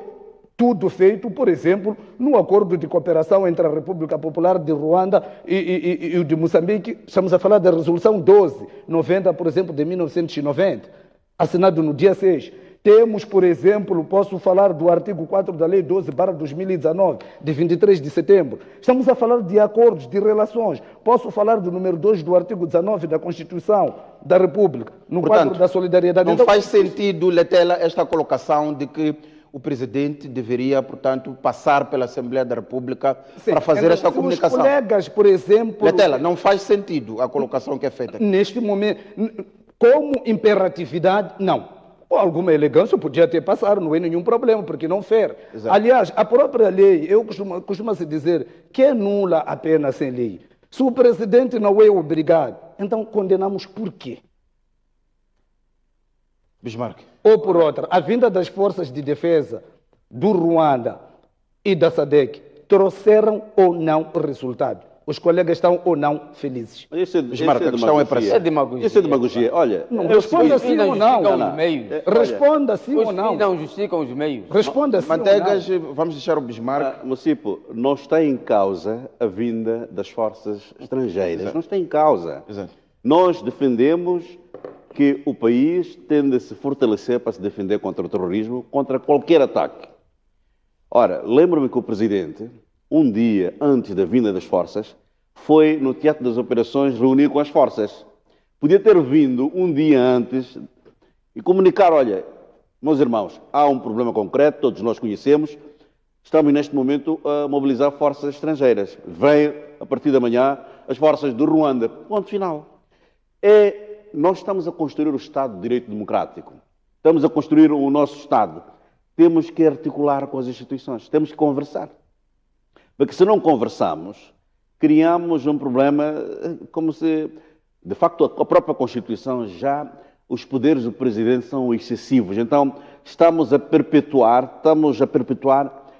tudo feito, por exemplo, no acordo de cooperação entre a República Popular de Ruanda e o de Moçambique. Estamos a falar da resolução 1290, por exemplo, de 1990, assinado no dia 6. Temos, por exemplo, posso falar do artigo 4 da Lei 12/2019, de 23 de setembro. Estamos a falar de acordos, de relações. Posso falar do número 2 do artigo 19 da Constituição da República, no quadro da solidariedade. Não faz sentido, Letela, esta colocação de que o presidente deveria, portanto, passar pela Assembleia da República para fazer esta comunicação. Os colegas, por exemplo... Letela, não faz sentido a colocação que é feita. Neste momento, como imperatividade, não. Ou alguma elegância podia ter passado, não é nenhum problema, porque não fere. Exato. Aliás, a própria lei, costuma-se dizer que é nula a pena sem lei. Se o presidente não é obrigado, então condenamos por quê? Bismarck. Ou por outra, a vinda das forças de defesa do Ruanda e da SADC trouxeram ou não o resultado? Os colegas estão ou não felizes? Bismarck, a questão é para si. É demagogia. Isso é demagogia. Olha, responda sim ou não. Responda sim ou não. Não justificam os meios. Responda sim Manteigas, vamos deixar o Bismarck. Mocipo, não está em causa a vinda das forças estrangeiras. Exato. Não está em causa. Exato. Nós defendemos que o país tende a se fortalecer para se defender contra o terrorismo, contra qualquer ataque. Ora, lembro-me que o Presidente, um dia antes da vinda das forças, foi no Teatro das Operações reunir com as forças. Podia ter vindo um dia antes e comunicar, olha, meus irmãos, há um problema concreto, todos nós conhecemos, estamos neste momento a mobilizar forças estrangeiras. Vêm, a partir da manhã, as forças do Ruanda. Ponto final. É nós estamos a construir o Estado de Direito Democrático. Estamos a construir o nosso Estado. Temos que articular com as instituições, temos que conversar. Porque se não conversamos, criamos um problema como se, de facto, a própria Constituição já, os poderes do Presidente são excessivos. Então, estamos a perpetuar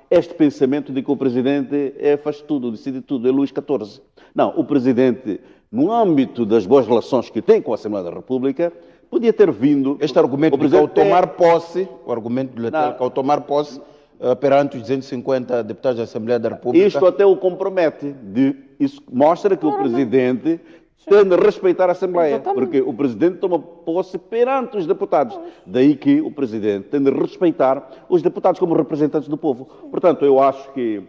este pensamento de que o Presidente faz tudo, decide tudo, é Luís XIV. Não, o Presidente, no âmbito das boas relações que tem com a Assembleia da República, podia ter vindo... Este argumento de que ao tomar posse, o argumento do Letel, que ao tomar posse, perante os 250 deputados da Assembleia da República... Isto até o compromete. Isso mostra que o Presidente tem de respeitar a Assembleia, porque o Presidente toma posse perante os deputados. Daí que o Presidente tem de respeitar os deputados como representantes do povo. Portanto, eu acho que,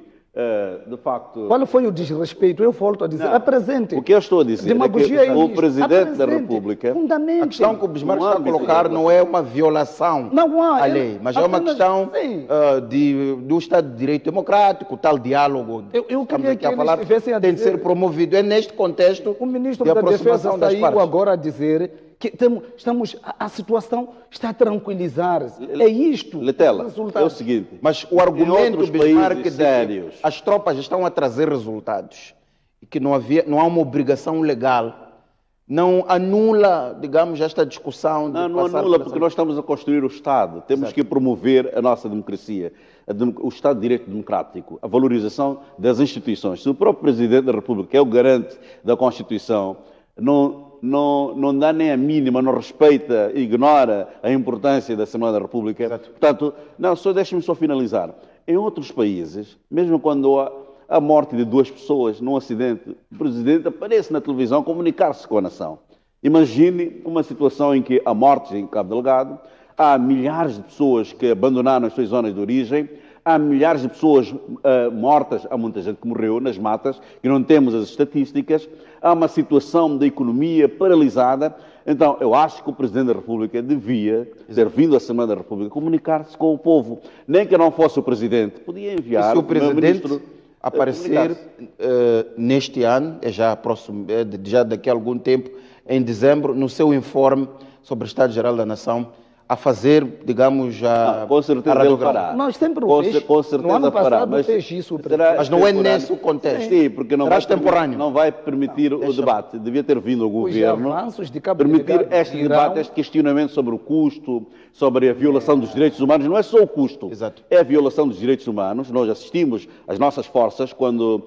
de facto... Qual foi o desrespeito? Eu volto a dizer, apresente. O que eu estou a dizer Demagogia é que o Presidente da República... A questão que o Bismarck está a colocar não é uma violação à lei, mas é uma questão do Estado de Direito Democrático, tal diálogo que estamos aqui a falar tem de ser promovido. É neste contexto o ministro da Defesa saiu agora a dizer que a situação está a tranquilizar-se. É isto. Letela, é o seguinte... Mas o argumento do Bismarck sérios, as tropas estão a trazer resultados e que não há uma obrigação legal, não anula, digamos, esta discussão. Não anula, porque nós estamos a construir o Estado. Temos que promover a nossa democracia, o Estado de Direito Democrático, a valorização das instituições. Se o próprio Presidente da República, que é o garante da Constituição, não dá nem a mínima, não respeita, ignora a importância da Assembleia da República. Exato. Portanto, deixe-me só finalizar. Em outros países, mesmo quando há a morte de 2 pessoas num acidente, o Presidente aparece na televisão a comunicar-se com a nação. Imagine uma situação em que há mortes em Cabo Delgado, há milhares de pessoas que abandonaram as suas zonas de origem, há milhares de pessoas mortas, há muita gente que morreu nas matas, e não temos as estatísticas, há uma situação da economia paralisada. Então, eu acho que o Presidente da República devia ter vindo à Assembleia da República comunicar-se com o povo. Nem que não fosse o Presidente, podia enviar... E se o Presidente aparecer neste ano, já daqui a algum tempo, em dezembro, no seu informe sobre o Estado-Geral da Nação, a fazer, digamos, com certeza ele fará. Nós sempre o fez. Com certeza no ano passado fará, fez isso. Mas não é nesse o contexto. Sim, porque não vai permitir o debate. Devia ter vindo o governo permitir este debate, este questionamento sobre o custo, sobre a violação dos direitos humanos. Não é só o custo, é a violação dos direitos humanos. Nós assistimos as nossas forças quando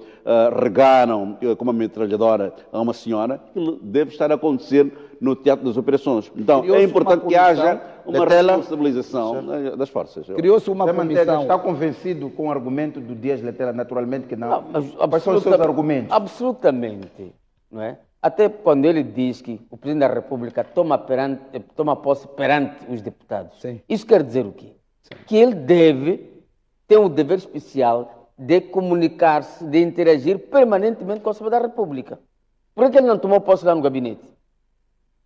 regaram com uma metralhadora a uma senhora, que deve estar a acontecer no Teatro das Operações. Então, é importante que haja uma responsabilização das forças. Criou-se uma comissão. Está convencido com o argumento do Dias Letela? Naturalmente que não. Quais são os seus argumentos? Absolutamente. Não é? Até quando ele diz que o Presidente da República toma posse perante os deputados. Sim. Isso quer dizer o quê? Sim. Que ele tem um dever especial de comunicar-se, de interagir permanentemente com a Assembleia da República. Por que ele não tomou posse lá no gabinete?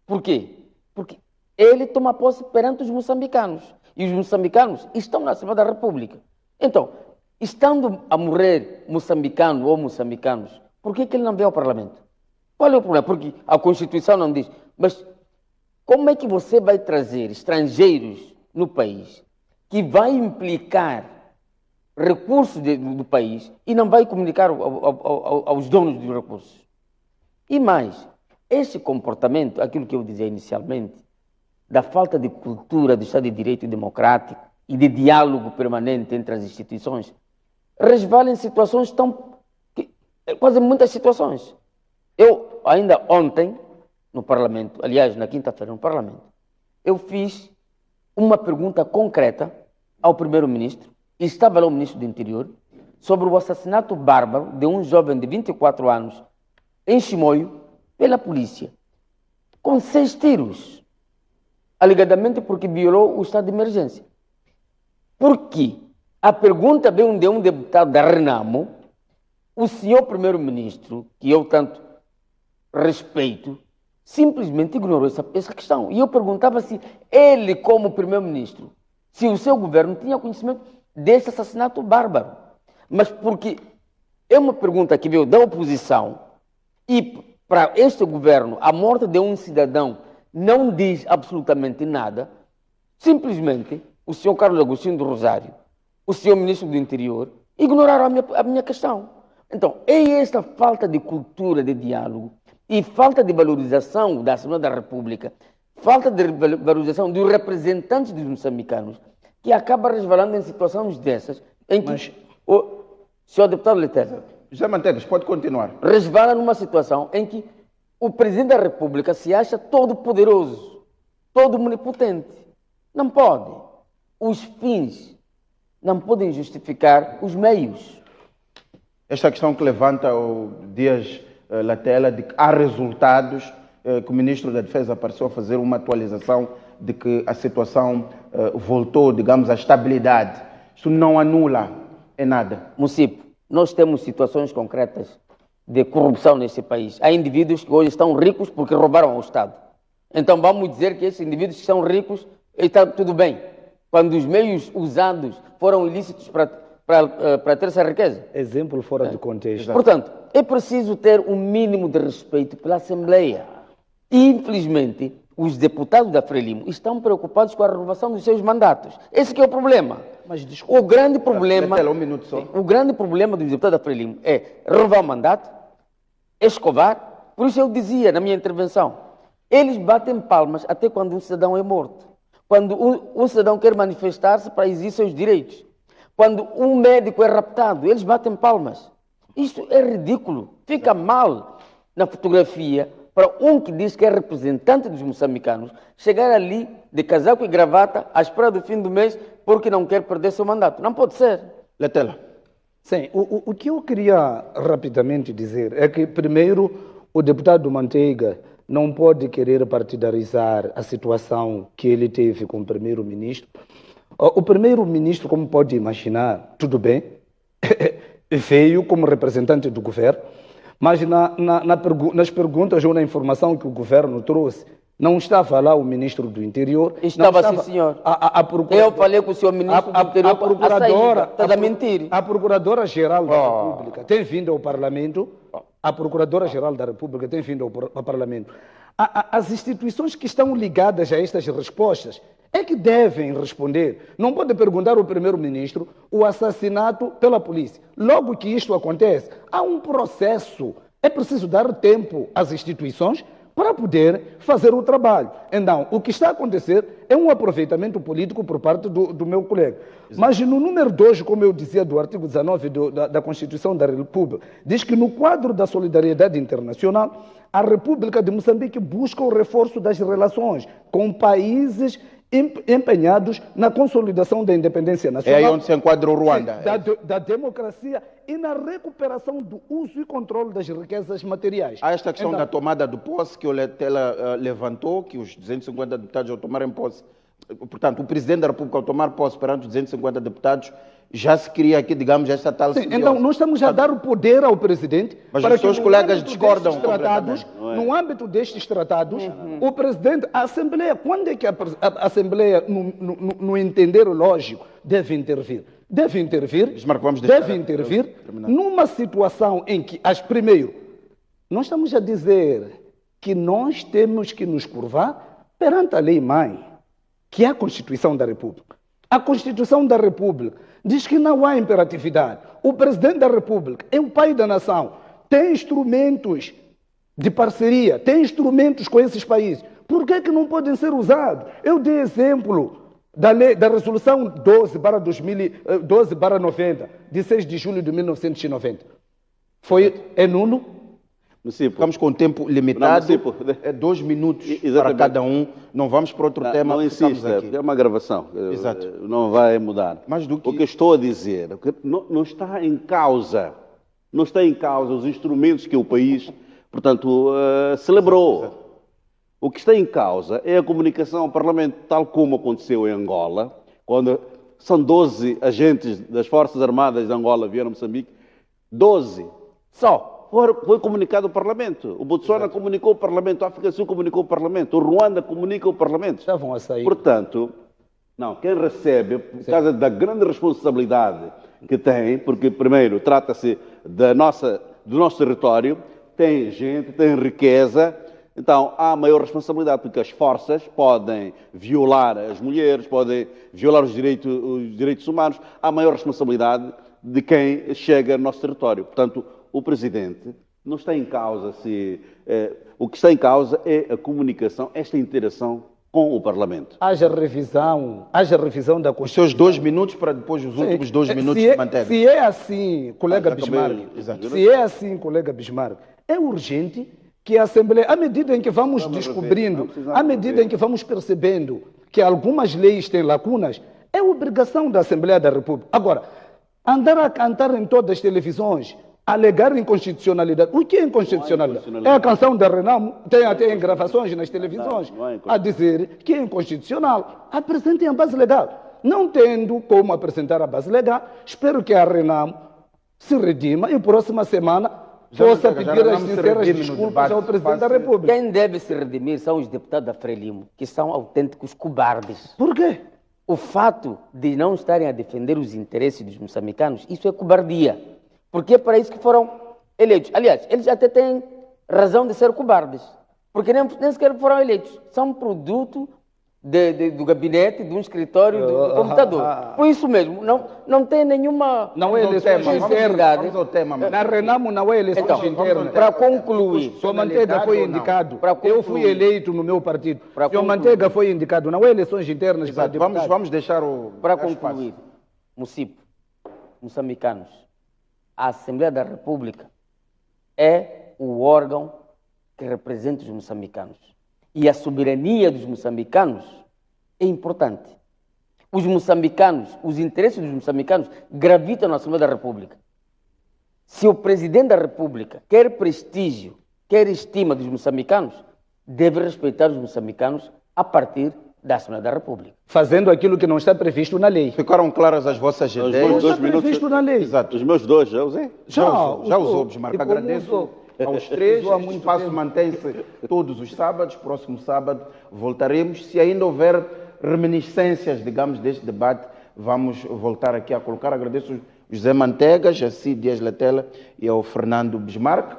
Por quê? Porque ele toma posse perante os moçambicanos. E os moçambicanos estão na Assembleia da República. Então, estando a morrer moçambicano ou moçambicanos, por que ele não veio ao Parlamento? Qual é o problema? Porque a Constituição não diz. Mas como é que você vai trazer estrangeiros no país que vai implicar recursos do país e não vai comunicar aos donos dos recursos? E mais, esse comportamento, aquilo que eu dizia inicialmente, da falta de cultura do Estado de Direito Democrático e de diálogo permanente entre as instituições, resvala em situações quase muitas situações. Eu, ainda ontem, no Parlamento, aliás, na quinta-feira no Parlamento, eu fiz uma pergunta concreta ao Primeiro-Ministro, e estava lá o Ministro do Interior, sobre o assassinato bárbaro de um jovem de 24 anos em Chimoio, pela polícia, com 6 tiros, alegadamente porque violou o estado de emergência. Por quê? A pergunta veio de um deputado da Renamo, o senhor primeiro-ministro, que eu tanto respeito, simplesmente ignorou essa questão. E eu perguntava se ele, como primeiro-ministro, se o seu governo tinha conhecimento desse assassinato bárbaro. Mas porque é uma pergunta que veio da oposição e para este governo, a morte de um cidadão não diz absolutamente nada, simplesmente o senhor Carlos Agostinho do Rosário, o senhor Ministro do Interior, ignoraram a minha questão. Então, é esta falta de cultura de diálogo e falta de valorização da Assembleia da República, falta de valorização dos representantes dos moçambicanos, que acaba resvalando em situações dessas, em que o senhor deputado Leterno José Manteigas, pode continuar. resvala numa situação em que o presidente da República se acha todo poderoso, todo onipotente. Não pode. Os fins não podem justificar os meios. Esta questão que levanta o Dias Latela, de que há resultados, que o Ministro da Defesa apareceu a fazer uma atualização de que a situação voltou, digamos, à estabilidade. Isso não anula em nada. Município, nós temos situações concretas de corrupção neste país. Há indivíduos que hoje estão ricos porque roubaram ao Estado. Então vamos dizer que esses indivíduos que são ricos, está tudo bem, quando os meios usados foram ilícitos para ter essa riqueza. Exemplo fora de contexto. Portanto, é preciso ter um mínimo de respeito pela Assembleia. E, infelizmente, os deputados da Frelimo estão preocupados com a renovação dos seus mandatos. Esse que é o problema. Mas, desculpa, o grande problema, um minuto só. O grande problema dos deputados da Frelimo é renovar o mandato, escovar. Por isso eu dizia na minha intervenção, eles batem palmas até quando um cidadão é morto. Quando um cidadão quer manifestar-se para exigir seus direitos. Quando um médico é raptado, eles batem palmas. Isto é ridículo. Fica mal na fotografia para um que diz que é representante dos moçambicanos chegar ali de casaco e gravata à espera do fim do mês porque não quer perder seu mandato. Não pode ser. Letela. Sim, o que eu queria rapidamente dizer é que, primeiro, o deputado Manteiga não pode querer partidarizar a situação que ele teve com o primeiro-ministro. O primeiro-ministro, como pode imaginar, tudo bem, veio como representante do governo, mas nas perguntas ou na informação que o governo trouxe, não estava lá o ministro do Interior. Estava sim, senhor. Eu falei com o senhor ministro do Interior, está a mentir. A Procuradora-Geral da República tem vindo ao Parlamento. A Procuradora-Geral da República tem vindo ao Parlamento. As instituições que estão ligadas a estas respostas é que devem responder. Não pode perguntar ao primeiro-ministro o assassinato pela polícia. Logo que isto acontece, há um processo. É preciso dar tempo às instituições para poder fazer o trabalho. Então, o que está a acontecer é um aproveitamento político por parte do meu colega. Exato. Mas no número 2, como eu dizia, do artigo 19 da Constituição da República, diz que no quadro da solidariedade internacional, a República de Moçambique busca o reforço das relações com países empenhados na consolidação da independência nacional. É aí onde se enquadra o Ruanda. Da democracia e na recuperação do uso e controle das riquezas materiais. Há esta questão da tomada de posse que o Letela levantou, que os 250 deputados ao tomarem posse, portanto, o Presidente da República ao tomar posse perante os 250 deputados, já se cria aqui, digamos, esta tal... Sim, então, nós estamos a dar o poder ao Presidente... Mas para os seus colegas discordam tratados, no âmbito destes tratados, o Presidente, a Assembleia, quando é que a Assembleia, no entender lógico, deve intervir? Deve intervir numa situação em que, primeiro, nós estamos a dizer que nós temos que nos curvar perante a lei-mãe, que é a Constituição da República. A Constituição da República diz que não há imperatividade. O Presidente da República é o pai da nação. Tem instrumentos de parceria, tem instrumentos com esses países. Por que não podem ser usados? Eu dei exemplo da Resolução 12/90, de 6 de julho de 1990. É nulo? Ficamos com tempo limitado, é 2 minutos para cada um, não vamos para outro tema. Não insista, é uma gravação, não vai mudar. Mas o que estou a dizer, não está em causa os instrumentos que o país, portanto, celebrou. O que está em causa é a comunicação ao Parlamento, tal como aconteceu em Angola, quando são 12 agentes das Forças Armadas de Angola vieram a Moçambique, 12 só. Foi comunicado ao Parlamento. O Botsuana comunicou ao Parlamento, a África do Sul comunicou ao Parlamento, o Ruanda comunica ao Parlamento. Estavam a sair. Portanto, quem recebe, por causa da grande responsabilidade que tem, porque, primeiro, trata-se do nosso território, tem gente, tem riqueza, Então, há maior responsabilidade, porque as forças podem violar as mulheres, podem violar os direitos humanos. Há maior responsabilidade de quem chega no nosso território. Portanto, o Presidente não está em causa se... o que está em causa é a comunicação, esta interação com o Parlamento. Haja revisão da Constituição. Os seus 2 minutos para depois os últimos 2 minutos de Mantega. Se é assim, colega Bismarck, se é assim, colega Bismarck, é urgente que a Assembleia, à medida em que vamos descobrindo, à medida em que vamos percebendo que algumas leis têm lacunas, é obrigação da Assembleia da República. Agora, andar a cantar em todas as televisões, alegar inconstitucionalidade. O que é inconstitucionalidade? É a canção da Renamo, tem até gravações nas televisões a dizer que é inconstitucional. Apresentem a base legal. Não tendo como apresentar a base legal, espero que a Renamo se redima e próxima semana possa pedir as sinceras desculpas ao Presidente da República. Quem deve se redimir são os deputados da Frelimo, que são autênticos cobardes. Por quê? O fato de não estarem a defender os interesses dos moçambicanos, isso é cobardia. Porque é para isso que foram eleitos. Aliás, eles até têm razão de ser cobardes. Porque nem sequer foram eleitos. São produto do gabinete, de um escritório, do computador. Por isso mesmo, não tem nenhuma... Não é eleições internas. Vamos ao tema. Na Renamo não é eleições internas. Para concluir... O Mantega foi indicado. Eu fui eleito no meu partido. O Mantega foi indicado. Não é eleições internas. Exato. Vamos deixar o... Para concluir, moçambicanos, a Assembleia da República é o órgão que representa os moçambicanos. E a soberania dos moçambicanos é importante. Os moçambicanos, os interesses dos moçambicanos gravitam na Assembleia da República. Se o Presidente da República quer prestígio, quer estima dos moçambicanos, deve respeitar os moçambicanos a partir da Assembleia da República. Fazendo aquilo que não está previsto na lei. Ficaram claras as vossas ideias? Não está previsto na lei. Exato. Os meus 2 já usei? Já usou, Bismarck. Agradeço aos 3. O espaço mantém-se todos os sábados. Próximo sábado voltaremos. Se ainda houver reminiscências, digamos, deste debate, vamos voltar aqui a colocar. Agradeço ao José Mantega, Jaci Dias Latela e ao Fernando Bismarck.